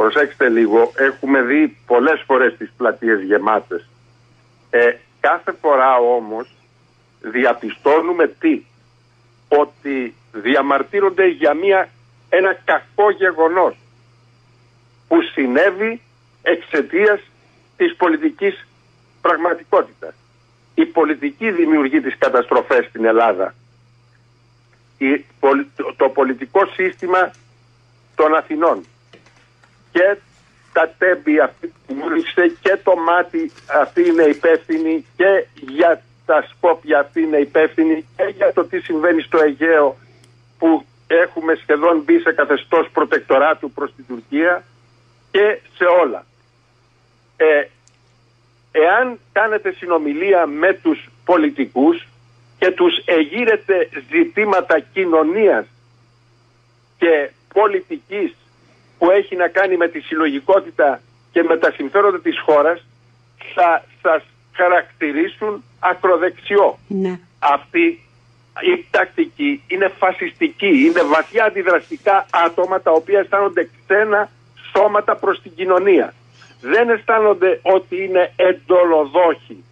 προσέξτε λίγο, έχουμε δει πολλές φορές τις πλατείες γεμάτες. Κάθε φορά όμως διαπιστώνουμε ότι διαμαρτύρονται για ένα κακό γεγονός που συνέβη εξαιτίας της πολιτικής πραγματικότητας. Η πολιτική δημιουργεί τις καταστροφές στην Ελλάδα. Το πολιτικό σύστημα των Αθηνών και τα τέμπη αυτή που βούλησε και το μάτι αυτή είναι υπεύθυνη και για τα Σκόπια αυτή είναι υπεύθυνη και για το τι συμβαίνει στο Αιγαίο που έχουμε σχεδόν μπει σε καθεστώς προτεκτοράτου προς την Τουρκία και σε όλα. Εάν κάνετε συνομιλία με τους πολιτικούς και τους εγείρετε ζητήματα κοινωνίας και πολιτικής που έχει να κάνει με τη συλλογικότητα και με τα συμφέροντα της χώρας, θα σας χαρακτηρίσουν ακροδεξιό. Ναι. Αυτή η τακτική είναι φασιστική, είναι βαθιά αντιδραστικά άτομα τα οποία αισθάνονται ξένα σώματα προς την κοινωνία. Δεν αισθάνονται ότι είναι εντολοδόχοι.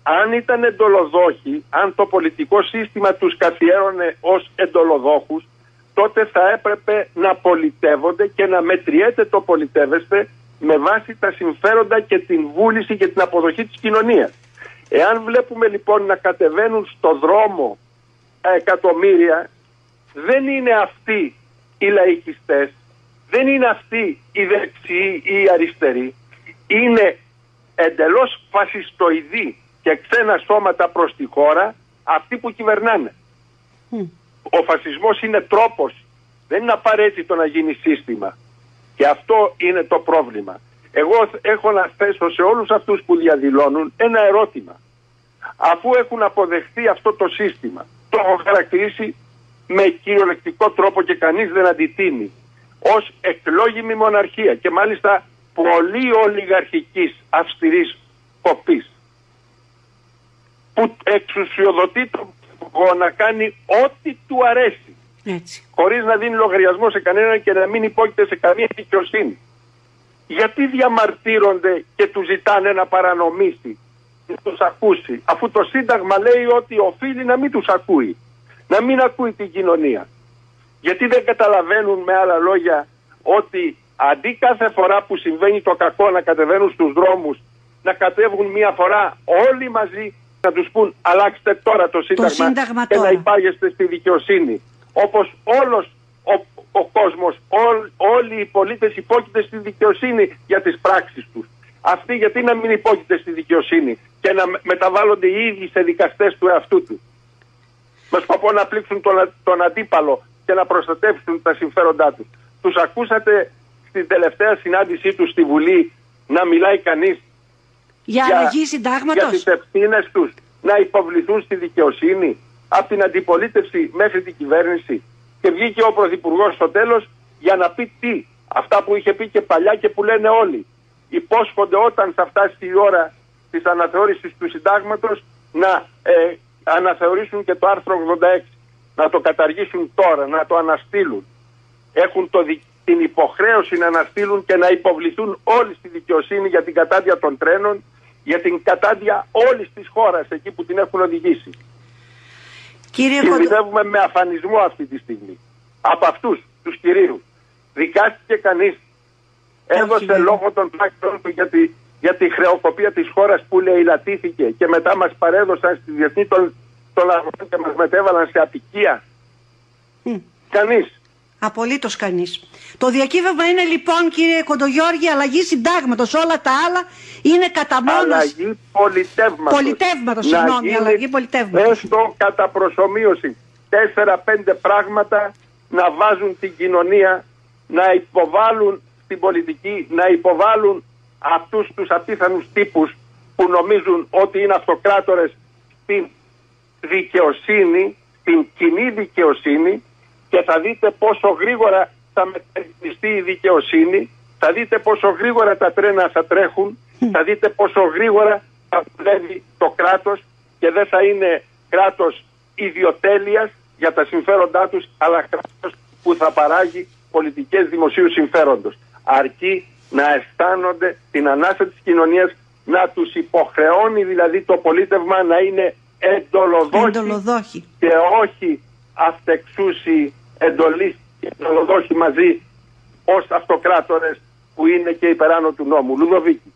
Αν ήταν εντολοδόχοι, αν το πολιτικό σύστημα τους καθιέρωνε ως εντολοδόχους, τότε θα έπρεπε να πολιτεύονται και να μετριέται το πολιτεύεστε με βάση τα συμφέροντα και την βούληση και την αποδοχή της κοινωνίας. Εάν βλέπουμε λοιπόν να κατεβαίνουν στο δρόμο εκατομμύρια, δεν είναι αυτοί οι λαϊκιστές, δεν είναι αυτοί οι δεξιοί ή οι αριστεροί, είναι εντελώς φασιστοειδή και ξένα σώματα προς τη χώρα αυτοί που κυβερνάνε. Ο φασισμός είναι τρόπος, δεν είναι απαραίτητο να γίνει σύστημα. Και αυτό είναι το πρόβλημα. Εγώ έχω να θέσω σε όλους αυτούς που διαδηλώνουν ένα ερώτημα. Αφού έχουν αποδεχθεί αυτό το σύστημα, το έχω χαρακτηρίσει με κυριολεκτικό τρόπο και κανείς δεν αντιτείνει, ως εκλόγιμη μοναρχία και μάλιστα πολύ ολιγαρχικής αυστηρής κοπής, που εξουσιοδοτεί το να κάνει ό,τι του αρέσει. Έτσι. Χωρίς να δίνει λογαριασμό σε κανέναν και να μην υπόκειται σε καμία δικαιοσύνη. Γιατί διαμαρτύρονται και του ζητάνε να παρανομήσει, να τους ακούσει, αφού το Σύνταγμα λέει ότι οφείλει να μην τους ακούει, να μην ακούει την κοινωνία. Γιατί δεν καταλαβαίνουν, με άλλα λόγια, ότι αντί κάθε φορά που συμβαίνει το κακό να κατεβαίνουν στους δρόμους, να κατέβουν μία φορά όλοι μαζί να τους πούν αλλάξτε τώρα το Σύνταγμα και να υπάγεστε στη δικαιοσύνη. Όπως όλος ο κόσμος, όλοι οι πολίτες υπόκειται στη δικαιοσύνη για τις πράξεις τους. Αυτοί γιατί να μην υπόκειται στη δικαιοσύνη και να μεταβάλλονται οι ίδιοι σε δικαστές του εαυτού του, με σκοπό να πλήξουν τον αντίπαλο και να προστατεύσουν τα συμφέροντά του. Τους ακούσατε στην τελευταία συνάντησή τους στη Βουλή να μιλάει κανείς για αλλαγή συντάγματος, για τις ευθύνες τους να υποβληθούν στη δικαιοσύνη, από την αντιπολίτευση μέχρι την κυβέρνηση? Και βγήκε ο Πρωθυπουργός στο τέλος για να πει τι, αυτά που είχε πει και παλιά και που λένε όλοι. Υπόσχονται όταν θα φτάσει η ώρα της αναθεώρησης του συντάγματος να αναθεωρήσουν και το άρθρο 86, να το καταργήσουν τώρα, να το αναστείλουν. Έχουν την υποχρέωση να αναστείλουν και να υποβληθούν όλοι στη δικαιοσύνη για την κατάδεια των τρένων, για την κατάδεια όλης της χώρας εκεί που την έχουν οδηγήσει. Κινδυνεύουμε με αφανισμό αυτή τη στιγμή. Από αυτούς τους κυρίους. Δικάστηκε κανείς? Έδωσε λόγο των πράξεων του για τη χρεοκοπία της χώρας που λαιλατήθηκε και μετά μας παρέδωσαν στη διεθνή των αγώνων και μας μετέβαλαν σε απικία? Κανείς. Απολύτως κανείς. Το διακύβευμα είναι λοιπόν, κύριε Κοντογιώργη, αλλαγή συντάγματος. Όλα τα άλλα είναι κατά μόνος. Αλλαγή πολιτεύματος. Πολιτεύματος, συγγνώμη, αλλαγή πολιτεύματος. Έστω κατά προσομοίωση. 4-5 πράγματα να βάζουν την κοινωνία, να υποβάλουν στην πολιτική, να υποβάλουν αυτούς τους απίθανους τύπους που νομίζουν ότι είναι αυτοκράτορες στην δικαιοσύνη, στην κοινή δικαιοσύνη, και θα δείτε πόσο γρήγορα θα μεταρρυθμιστεί η δικαιοσύνη, θα δείτε πόσο γρήγορα τα τρένα θα τρέχουν, θα δείτε πόσο γρήγορα θα δουλεύει το κράτος και δεν θα είναι κράτος ιδιοτέλειας για τα συμφέροντά τους, αλλά κράτος που θα παράγει πολιτικές δημοσίου συμφέροντος. Αρκεί να αισθάνονται την ανάσα της κοινωνίας, να τους υποχρεώνει δηλαδή το πολίτευμα να είναι εντολοδόχοι και όχι αυτεξούσιοι εντολείς και εντολοδόχοι μαζί ως αυτοκράτορες που είναι και υπεράνω του νόμου. Λουδοβίκη.